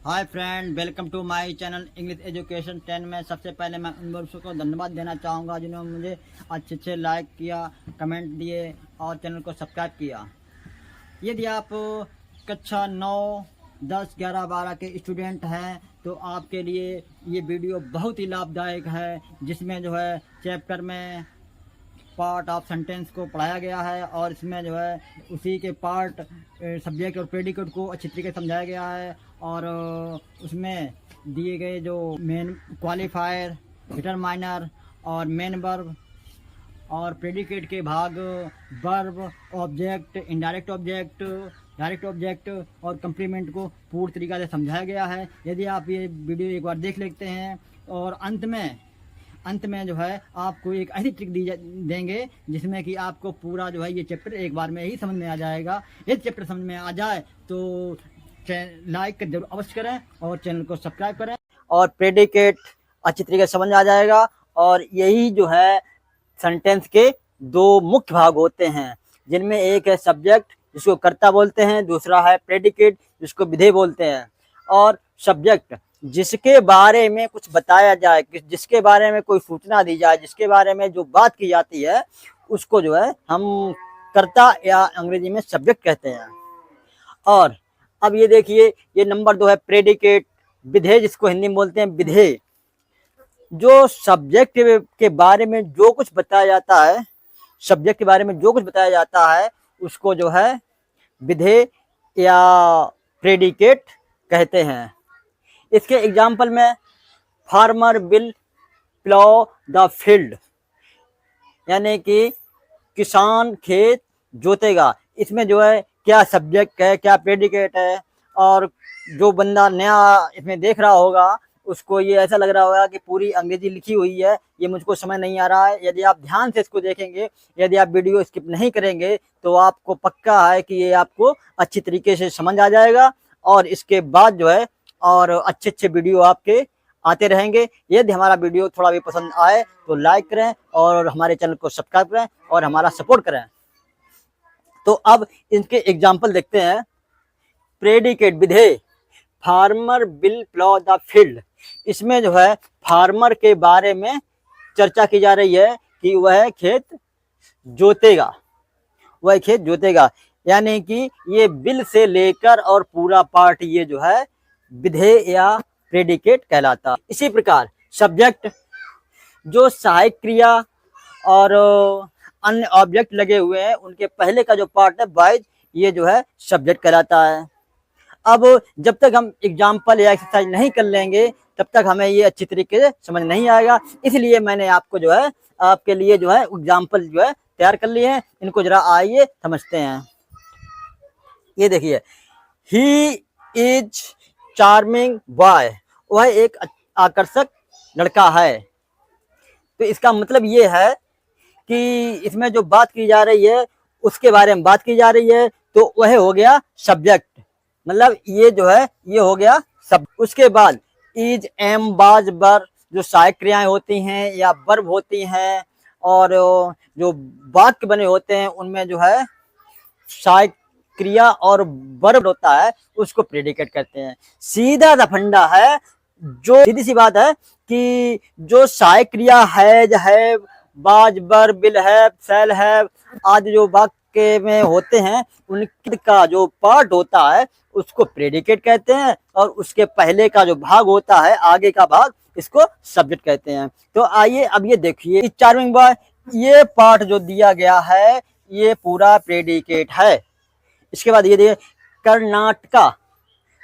Hi friend, welcome to my channel English education 10 में सबसे पहले मैं उन दोस्तों को धन्यवाद देना चाहूँगा जिन्होंने मुझे अच्छे लाइक किया, कमेंट दिए और चैनल को सब्सक्राइब किया। यदि आप कक्षा 9, 10, 11, 12 के स्टूडेंट हैं तो आपके लिए ये वीडियो बहुत ही लाभदायक है, जिसमें जो है चैप्टर में पार्ट ऑफ सेंटेंस को पढ़ाया गया है और इसमें जो है उसी के पार्ट सब्जेक्ट और प्रेडिकेट को अच्छी तरीके से समझाया गया है और उसमें दिए गए जो मेन क्वालिफायर, डिटरमाइनर और मेन वर्ब और प्रेडिकेट के भाग verb, object, indirect object, direct object और कंप्लीमेंट को पूरी तरीके से समझाया गया है। यदि आप ये वीडियो एक बार देख लेते हैं और अंत में जो है आपको एक ऐसी ट्रिक देंगे जिसमें कि आपको पूरा जो है ये चैप्टर एक बार में ही समझ में आ जाएगा। यदि चैप्टर समझ में आ जाए तो लाइक कर जरूर अवश्य करें और चैनल को सब्सक्राइब करें और प्रेडिकेट अच्छी तरीके से समझ आ जाएगा। और यही जो है सेंटेंस के दो मुख्य भाग होते हैं, जिनमें एक है सब्जेक्ट जिसको कर्ता बोलते हैं, दूसरा है प्रेडिकेट जिसको विधेय बोलते हैं। और सब्जेक्ट जिसके बारे में कुछ बताया जाए, जिसके बारे में कोई सूचना दी जाए, जिसके बारे में जो बात की जाती है उसको जो है हम कर्ता या अंग्रेजी में सब्जेक्ट कहते हैं। और अब ये देखिए, ये नंबर 2 है प्रेडिकेट, विधेय जिसको हिंदी में बोलते हैं विधेय। जो सब्जेक्ट के बारे में जो कुछ बताया जाता है, सब्जेक्ट के बारे में जो कुछ बताया जाता है उसको जो है विधेय या प्रेडिकेट कहते हैं। इसके एग्जाम्पल में farmer will plough the field, यानी कि किसान खेत जोतेगा। इसमें जो है क्या सब्जेक्ट है, क्या प्रेडिकेट है। और जो बंदा नया इसमें देख रहा होगा उसको ये ऐसा लग रहा होगा कि पूरी अंग्रेजी लिखी हुई है, ये मुझको समझ नहीं आ रहा है। यदि आप ध्यान से इसको देखेंगे, यदि आप वीडियो स्किप नहीं करेंगे तो आपको पक्का है कि ये आपको अच्छी तरीके से समझ आ जाएगा। और इसके बाद जो है और अच्छे वीडियो आपके आते रहेंगे। यदि हमारा वीडियो थोड़ा भी पसंद आए तो लाइक करें और हमारे चैनल को सब्सक्राइब करें और हमारा सपोर्ट करें। तो अब इनके एग्जाम्पल देखते हैं। प्रेडिकेट विधेय, farmer will plough the field. इसमें जो है फार्मर के बारे में चर्चा की जा रही है कि वह खेत जोतेगा, वह खेत जोतेगा, यानी कि ये बिल से लेकर और पूरा पार्ट ये जो है विधेय या प्रेडिकेट कहलाता। इसी प्रकार सब्जेक्ट जो सहायक क्रिया और अन्य ऑब्जेक्ट लगे हुए हैं उनके पहले का जो पार्ट है वाइज, ये जो है सब्जेक्ट कहलाता है। अब जब तक हम एग्जाम्पल या एक्सरसाइज नहीं कर लेंगे तब तक हमें ये अच्छी तरीके से समझ नहीं आएगा। इसलिए मैंने आपको जो है आपके लिए जो है एग्जाम्पल जो है तैयार कर लिए हैं। इनको जरा आइए समझते हैं। ये देखिए, ही इज चार्मिंग बॉय, वह एक आकर्षक लड़का है। तो इसका मतलब ये है कि इसमें जो बात की जा रही है उसके बारे में बात की जा रही है, तो वह हो गया सब्जेक्ट, मतलब ये जो है ये हो गया सब। उसके बाद इज, एम, बाज, बर जो सहायक क्रियाएं होती हैं या वर्ब होती हैं और जो वाक्य बने होते हैं उनमें जो है सहायक क्रिया और वर्ब होता है उसको प्रेडिकेट करते हैं। सीधा दफंडा है, जो सीधी सी बात है कि जो सहायक क्रिया है, बाज, बर, बिल है, सेल है आदि जो वाक्य में होते हैं उनका जो पार्ट होता है उसको प्रेडिकेट कहते हैं और उसके पहले का जो भाग होता है, आगे का भाग, इसको सब्जेक्ट कहते हैं। तो आइए अब ये देखिए, चार्मिंग बॉय, ये पार्ट जो दिया गया है ये पूरा प्रेडिकेट है। इसके बाद ये देखिए, Karnataka,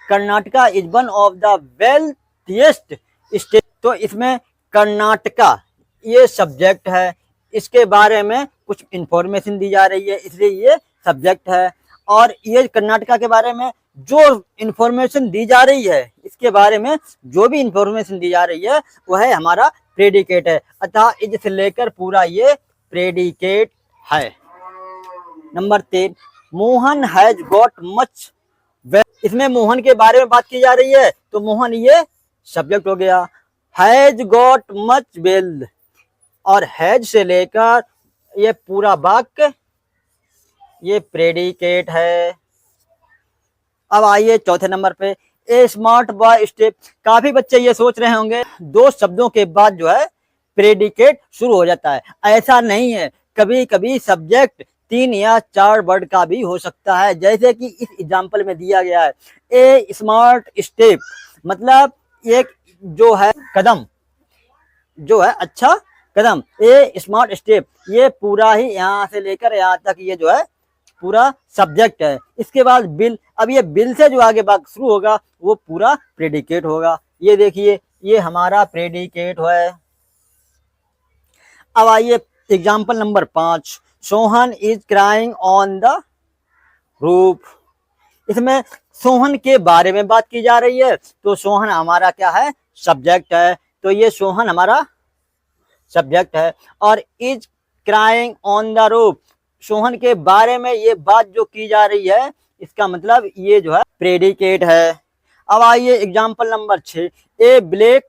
Karnataka is one of the wealthiest state. तो इसमें कर्नाटका ये सब्जेक्ट है, इसके बारे में कुछ इंफॉर्मेशन दी जा रही है इसलिए ये सब्जेक्ट है। और ये कर्नाटका के बारे में जो इंफॉर्मेशन दी जा रही है, इसके बारे में जो भी इंफॉर्मेशन दी जा रही है वह है हमारा प्रेडिकेट है, अतः इज से लेकर पूरा ये प्रेडिकेट है। Number 3, Mohan has got much wealth. इसमें मोहन के बारे में बात की जा रही है तो मोहन ये सब्जेक्ट हो गया। हैज गॉट मच वेल्थ और हैज से लेकर ये पूरा वाक्य ये प्रेडिकेट है। अब आइए चौथे नंबर पे, ए स्मार्ट बॉय स्टेप। काफी बच्चे ये सोच रहे होंगे दो शब्दों के बाद जो है प्रेडिकेट शुरू हो जाता है। ऐसा नहीं है, कभी कभी सब्जेक्ट 3 या 4 वर्ड का भी हो सकता है, जैसे कि इस एग्जाम्पल में दिया गया है। ए स्मार्ट स्टेप मतलब एक जो है कदम, जो है अच्छा कदम। ए स्मार्ट स्टेप ये पूरा ही यहाँ से लेकर यहाँ तक ये जो है पूरा सब्जेक्ट है। इसके बाद बिल, अब ये बिल से जो आगे बात शुरू होगा वो पूरा प्रेडिकेट होगा। ये देखिए ये हमारा प्रेडिकेट है। अब आइए example number 5, Sohan is crying on the roof. इसमें सोहन के बारे में बात की जा रही है, तो सोहन हमारा क्या है, सब्जेक्ट है, तो ये सोहन हमारा सब्जेक्ट है। और is crying on the roof, Sohan के बारे में ये बात जो की जा रही है, इसका मतलब ये जो है प्रेडिकेट है। अब आइए example number 6, a black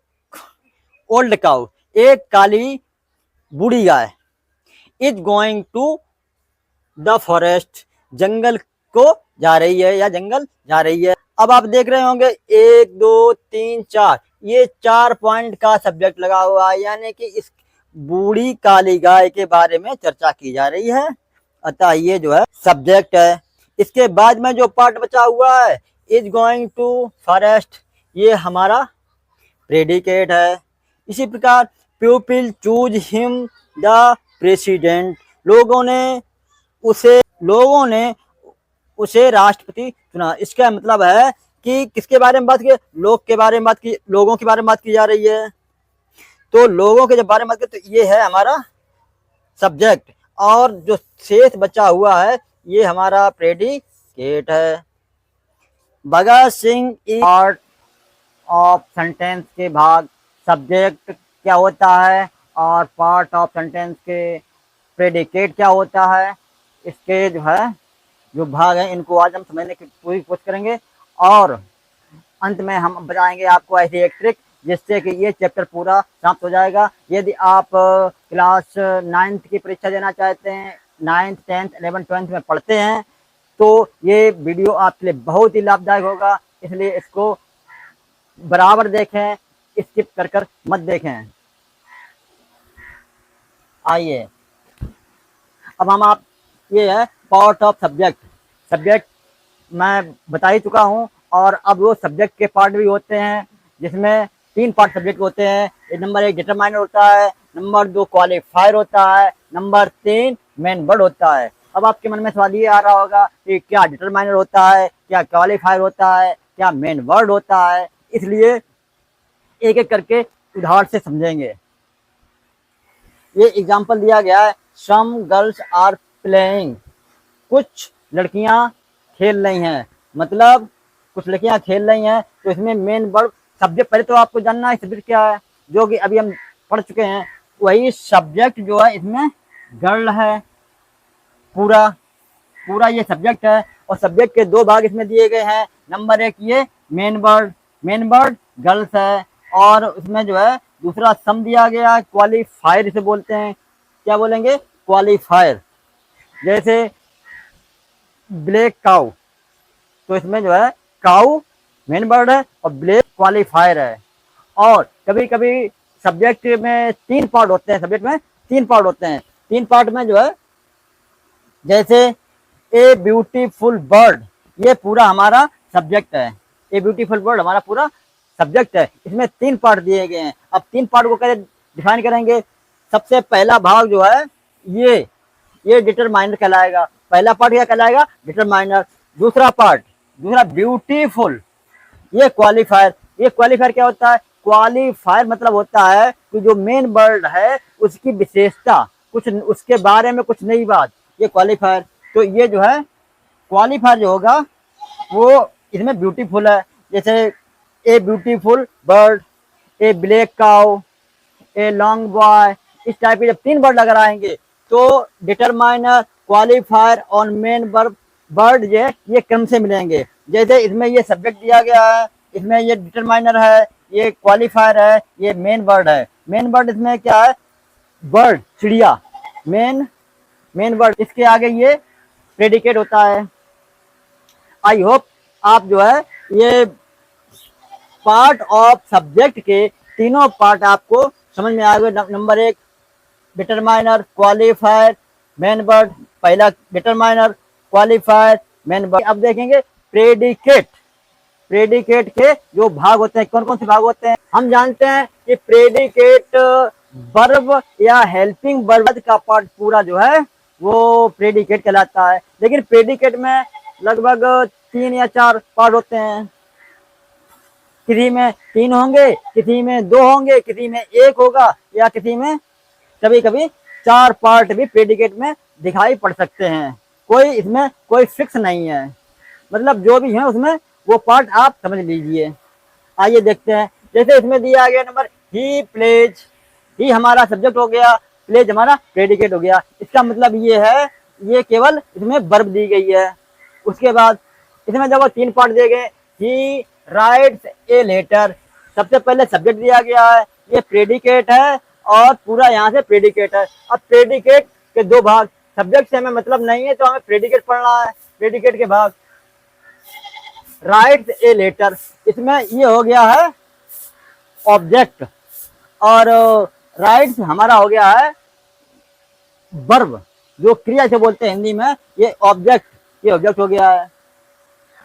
old cow, एक काली बूढ़ी गाय, is going to the forest, जंगल को जा रही है या जंगल जा रही है। अब आप देख रहे होंगे 1 2 3 4, ये 4 पॉइंट का सब्जेक्ट लगा हुआ है, यानी कि इस बूढ़ी काली गाय के बारे में चर्चा की जा रही है, अतः ये जो है सब्जेक्ट है। इसके बाद में जो पार्ट बचा हुआ है, इज गोइंग टू फॉरेस्ट, ये हमारा प्रेडिकेट है। इसी प्रकार people choose him the president, लोगों ने उसे राष्ट्रपति चुना। इसका मतलब है कि किसके बारे में बात की, लोग के बारे में बात की, लोगों के बारे में बात की जा रही है। तो लोगों के जब बारे में बात की तो ये है हमारा सब्जेक्ट, और जो शेष बचा हुआ है ये हमारा प्रेडिकेट है। Bhagat Singh is part of sentence के भाग, सब्जेक्ट क्या होता है और पार्ट ऑफ सेंटेंस के प्रेडिकेट क्या होता है, इसके जो है जो भाग हैं इनको आज हम समझने की पूरी कोशिश करेंगे, और अंत में हम बताएंगे आपको ऐसी एक ट्रिक जिससे कि ये चैप्टर पूरा समाप्त हो जाएगा। यदि आप क्लास 9th की परीक्षा देना चाहते हैं, 9th 10th 11th 12th में पढ़ते हैं, तो ये वीडियो आपके लिए बहुत ही लाभदायक होगा, इसलिए इसको बराबर देखें, स्किप कर कर मत देखें। आइए अब हम आप ये है पार्ट ऑफ सब्जेक्ट, सब्जेक्ट मैं बता ही चुका हूँ, और अब वो सब्जेक्ट के पार्ट भी होते हैं जिसमें 3 पार्ट सब्जेक्ट होते हैं। नंबर 1 डिटरमाइनर होता है, नंबर 2 क्वालिफायर होता है, नंबर 3 मेन वर्ड होता है। अब आपके मन में सवाल ये आ रहा होगा कि क्या डिटरमाइनर होता है, क्या क्वालिफायर होता है, क्या मेन वर्ड होता है, इसलिए एक एक करके उदाहरण से समझेंगे। ये एग्जाम्पल दिया गया है, सम गर्ल्स आर प्लेइंग, कुछ लड़कियां खेल रही हैं, मतलब कुछ लड़कियां खेल रही हैं, तो इसमें मेन वर्ब सब्जेक्ट, पहले तो आपको जानना है सब्जेक्ट क्या है, जो कि अभी हम पढ़ चुके हैं, वही सब्जेक्ट जो है इसमें गर्ल है, पूरा ये सब्जेक्ट है। और सब्जेक्ट के 2 भाग इसमें दिए गए हैं, नंबर 1 ये मेन वर्ड गर्ल्स है, और उसमें जो है दूसरा सम दिया गया है, क्वालिफायर इसे बोलते हैं, क्या बोलेंगे, क्वालिफायर। जैसे ब्लैक काउ, तो इसमें जो है काउ मेन वर्ड है और ब्लैक क्वालिफायर है। और कभी कभी सब्जेक्ट में 3 पार्ट होते हैं, सब्जेक्ट में 3 पार्ट होते हैं, 3 पार्ट में जो है जैसे ए ब्यूटीफुल बर्ड, ये पूरा हमारा सब्जेक्ट है, ए ब्यूटीफुल बर्ड हमारा पूरा सब्जेक्ट है। इसमें 3 पार्ट दिए गए हैं। अब 3 पार्ट को कैसे डिफाइन करेंगे, सबसे पहला भाग जो है ये डिटरमाइनर कहलाएगा, पहला पार्ट क्या कहलाएगा, डिटरमाइनर। दूसरा ब्यूटीफुल, ये क्वालिफायर क्या होता है, क्वालिफायर मतलब होता है कि जो मेन वर्ड है उसकी विशेषता, कुछ उसके बारे में कुछ नई बात, ये क्वालिफायर। तो ये जो है क्वालिफायर जो होगा वो इसमें ब्यूटीफुल है, जैसे a beautiful bird, A black cow, a long boy, इस टाइप के जब 3 वर्ड अगर आएंगे तो डिटरमाइनर, क्वालिफायर और मेन वर्ड ये क्रम से मिलेंगे। जैसे इसमें ये सब्जेक्ट दिया गया है, इसमें ये डिटरमाइनर है, ये क्वालिफायर है, ये मेन वर्ड है। मेन वर्ड इसमें क्या है, बर्ड चिड़िया, मेन वर्ड, इसके आगे ये प्रेडिकेट होता है। आई होप आप जो है ये पार्ट ऑफ सब्जेक्ट के तीनों पार्ट आपको समझ में आ गए। Number 1 determiner, qualifier, main word. पहला डिटरमाइनर, क्वालिफायर, मेन वर्ड। अब देखेंगे प्रेडिकेट। प्रेडिकेट के जो भाग होते हैं, कौन कौन से भाग होते हैं? हम जानते हैं कि प्रेडिकेट वर्ब या हेल्पिंग वर्ब का पार्ट पूरा जो है वो प्रेडिकेट कहलाता है। लेकिन प्रेडिकेट में लगभग 3 या 4 पार्ट होते हैं। किसी में 3 होंगे, किसी में 2 होंगे, किसी में 1 होगा, या किसी में कभी कभी 4 पार्ट भी प्रेडिकेट में दिखाई पड़ सकते हैं। कोई इसमें कोई फिक्स नहीं है, मतलब जो भी है उसमें वो पार्ट आप समझ लीजिए। आइए देखते हैं। जैसे इसमें दिया गया नंबर ही प्लेज। ही हमारा सब्जेक्ट हो गया, प्लेज हमारा प्रेडिकेट हो गया। इसका मतलब ये है, ये केवल इसमें वर्ब दी गई है। उसके बाद इसमें जब 3 पार्ट दिए गए, ही राइट्स ए लेटर। सबसे पहले सब्जेक्ट दिया गया है, ये प्रेडिकेट है और पूरा यहाँ से प्रेडिकेट है। अब प्रेडिकेट के 2 भाग, सब्जेक्ट से हमें मतलब नहीं है तो हमें प्रेडिकेट पढ़ना है। प्रेडिकेट के भाग, राइट्स ए लेटर, इसमें ये हो गया है ऑब्जेक्ट, और राइट्स हमारा हो गया है वर्ब, जो क्रिया से बोलते हैं हिंदी में, ये ऑब्जेक्ट, ये ऑब्जेक्ट हो गया है।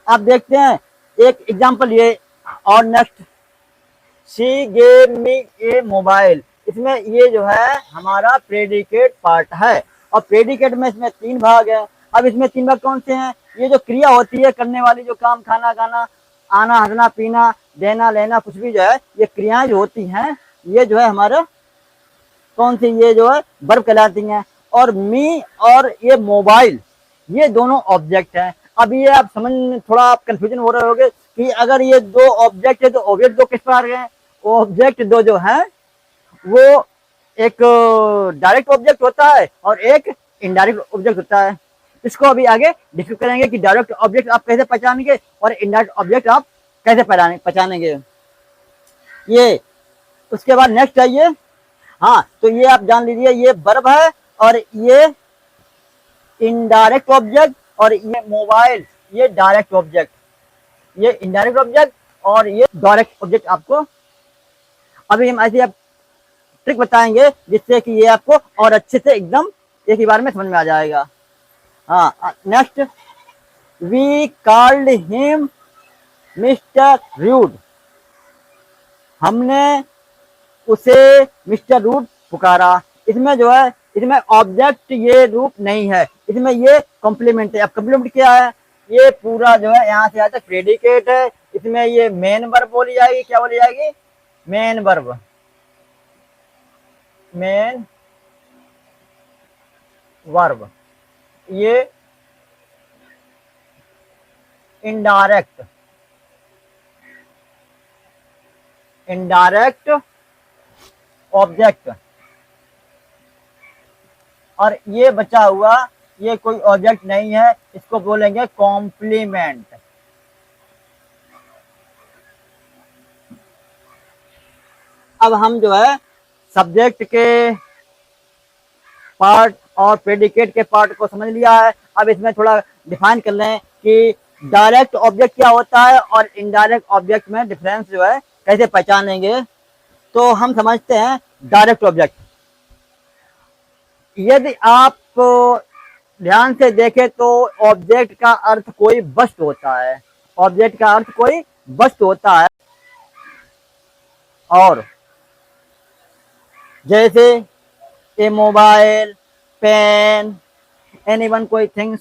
आप देखते हैं एक एग्जांपल ये, और next, she gave me A mobile. इसमें ये जो है हमारा प्रेडिकेट पार्ट है, और प्रेडिकेट में इसमें 3 भाग है। अब इसमें 3 भाग कौन से हैं? ये जो क्रिया होती है करने वाली, जो काम, खाना खाना, आना, हंसना, पीना, देना, लेना, कुछ भी जो है, ये क्रियाएं जो होती हैं, ये जो है हमारे कौन सी, ये जो है वर्ब कहलाती हैं। और मी और ये मोबाइल, ये दोनों ऑब्जेक्ट हैं। अब ये आप समझ, थोड़ा आप कंफ्यूजन हो रहे होंगे कि अगर ये 2 ऑब्जेक्ट है तो ऑब्जेक्ट 2 किस प्रकार के हैं? ऑब्जेक्ट 2 जो है वो एक डायरेक्ट ऑब्जेक्ट होता है और एक इनडायरेक्ट ऑब्जेक्ट होता है। इसको अभी आगे डिस्कस करेंगे कि डायरेक्ट ऑब्जेक्ट आप कैसे पहचानेंगे और इनडायरेक्ट ऑब्जेक्ट आप कैसे पहचानेंगे। ये उसके बाद नेक्स्ट है ये, हाँ, तो ये आप जान लीजिए, ये वर्ब है और ये इनडायरेक्ट ऑब्जेक्ट, और ये मोबाइल, ये डायरेक्ट ऑब्जेक्ट, ये इनडायरेक्ट ऑब्जेक्ट और ये डायरेक्ट ऑब्जेक्ट। आपको अभी हम ऐसे आप ट्रिक बताएंगे जिससे कि ये आपको और अच्छे से एकदम एक ही बार में समझ में आ जाएगा। हाँ, next, we called him mister Rude. हमने उसे मिस्टर रूड पुकारा। इसमें जो है, इसमें ऑब्जेक्ट ये रूप नहीं है, इसमें ये कॉम्प्लीमेंट है। अब कॉम्प्लीमेंट क्या है? ये पूरा जो है यहाँ से यहाँ तक प्रेडिकेट है। इसमें ये मेन वर्ब बोली जाएगी। क्या बोली जाएगी? Main verb, main verb. ये इनडायरेक्ट, इनडायरेक्ट ऑब्जेक्ट, और ये बचा हुआ ये कोई ऑब्जेक्ट नहीं है, इसको बोलेंगे कॉम्प्लीमेंट। अब हम जो है सब्जेक्ट के पार्ट और प्रेडिकेट के पार्ट को समझ लिया है। अब इसमें थोड़ा डिफाइन कर लें कि डायरेक्ट ऑब्जेक्ट क्या होता है और इनडायरेक्ट ऑब्जेक्ट में डिफरेंस जो है कैसे पहचानेंगे। तो हम समझते हैं डायरेक्ट ऑब्जेक्ट। यदि आप ध्यान से देखें तो ऑब्जेक्ट का अर्थ कोई वस्तु होता है, ऑब्जेक्ट का अर्थ कोई वस्तु होता है। और जैसे ए मोबाइल, पेन, एनीवन, कोई थिंग्स,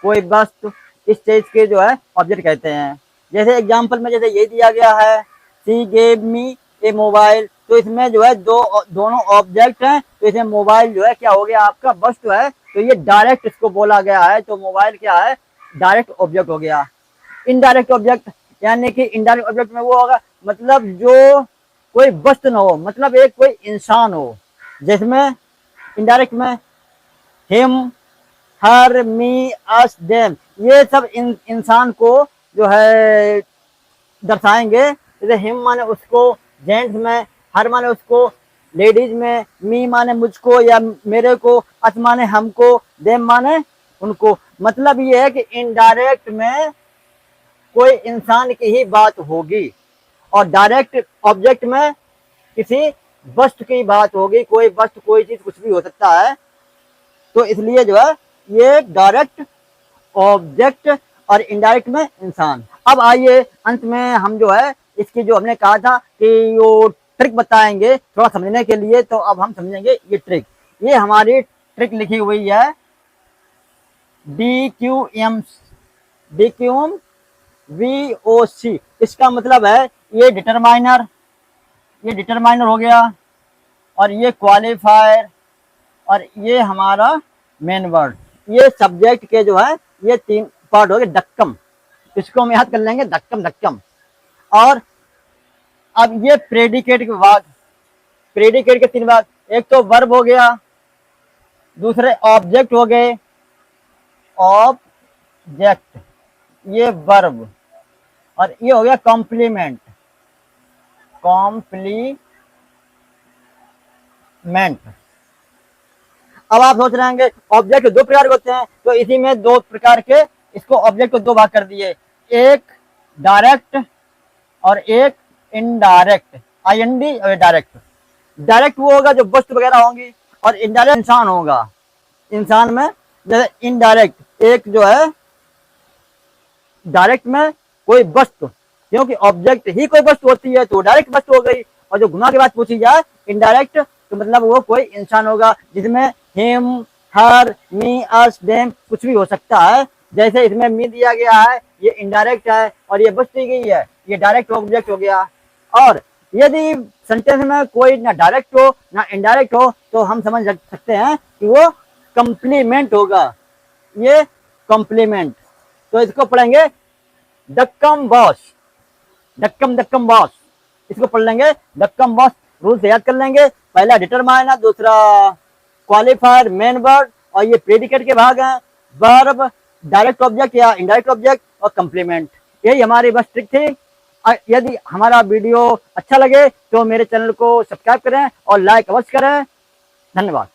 कोई वस्तु, इस चीज के जो है ऑब्जेक्ट कहते हैं। जैसे एग्जांपल में जैसे ये दिया गया है, she gave me A mobile, तो इसमें जो है दोनों ऑब्जेक्ट हैं। तो इसमें मोबाइल जो है क्या हो गया? आपका वस्तु है, तो ये डायरेक्ट इसको बोला गया है। तो मोबाइल क्या है? डायरेक्ट ऑब्जेक्ट हो गया। इनडायरेक्ट ऑब्जेक्ट, यानी कि इनडायरेक्ट ऑब्जेक्ट में वो होगा, मतलब जो कोई वस्तु न हो, मतलब एक कोई इंसान हो। जिसमें इनडायरेक्ट में हिम, हर, मी, अस, देम, ये सब इंसान को जो है दर्शाएंगे। जैसे हिम माने उसको जेंट्स में, हर माने उसको लेडीज में, मी माने मुझको या मेरे को, अस माने हमको, देम माने उनको। मतलब ये है कि इनडायरेक्ट में कोई इंसान की ही बात होगी और डायरेक्ट ऑब्जेक्ट में किसी वस्तु की बात होगी, कोई वस्तु कोई चीज कुछ भी हो सकता है, तो इसलिए जो है ये डायरेक्ट ऑब्जेक्ट और इनडायरेक्ट में इंसान। अब आइए अंत में हम जो है इसकी जो हमने कहा था कि वो ट्रिक बताएंगे थोड़ा समझने के लिए, तो अब हम समझेंगे ये ट्रिक। ये हमारी ट्रिक लिखी हुई है DQM VOC। इसका मतलब है ये डिटरमाइनर हो गया, और ये क्वालिफायर, और ये हमारा मेन वर्ड। ये सब्जेक्ट के जो है ये 3 पार्ट हो गए। डक्कम, इसको हम याद कर लेंगे, डक्कम डक्कम। और अब ये प्रेडिकेट के बाद, प्रेडिकेट के 3 भाग, एक तो वर्ब हो गया, दूसरे ऑब्जेक्ट हो गए, ऑब्जेक्ट ये वर्ब, और ये हो गया कॉम्प्लीमेंट। अब आप सोच रहे होंगे ऑब्जेक्ट 2 प्रकार के होते हैं, तो इसी में 2 प्रकार के इसको ऑब्जेक्ट को 2 भाग कर दिए, एक डायरेक्ट और एक इनडायरेक्ट। IND और डायरेक्ट। डायरेक्ट वो होगा जो वस्तु वगैरह होंगी, और इनडायरेक्ट इंसान होगा। इंसान में जैसे इनडायरेक्ट एक जो है, डायरेक्ट में कोई वस्तु, क्योंकि ऑब्जेक्ट ही कोई वस्तु होती है तो डायरेक्ट वस्तु हो गई। और जो घुमा के बात पूछी जाए इनडायरेक्ट, तो मतलब वो कोई इंसान होगा, जिसमें हिम, हर, मी, अस, देम कुछ भी हो सकता है। जैसे इसमें मी दिया गया है, ये इनडायरेक्ट है, और ये वस्तु दी गई है, ये डायरेक्ट ऑब्जेक्ट हो गया। और यदि सेंटेंस में कोई ना डायरेक्ट हो ना इनडायरेक्ट हो, तो हम समझ सकते हैं कि वो कंप्लीमेंट होगा। ये कंप्लीमेंट, तो इसको पढ़ेंगे डक्कम बॉस, डक्कम डक्कम बॉस, इसको पढ़ लेंगे डक्कम बॉस। रूल से याद कर लेंगे, पहला डिटरमाइनर, दूसरा क्वालिफायर, मेन वर्ड, और ये प्रेडिकेट के भाग हैं, वर्ब, डायरेक्ट ऑब्जेक्ट या इनडायरेक्ट ऑब्जेक्ट, और कंप्लीमेंट। यही हमारी बस ट्रिक थी। यदि हमारा वीडियो अच्छा लगे तो मेरे चैनल को सब्सक्राइब करें और लाइक अवश्य करें। धन्यवाद।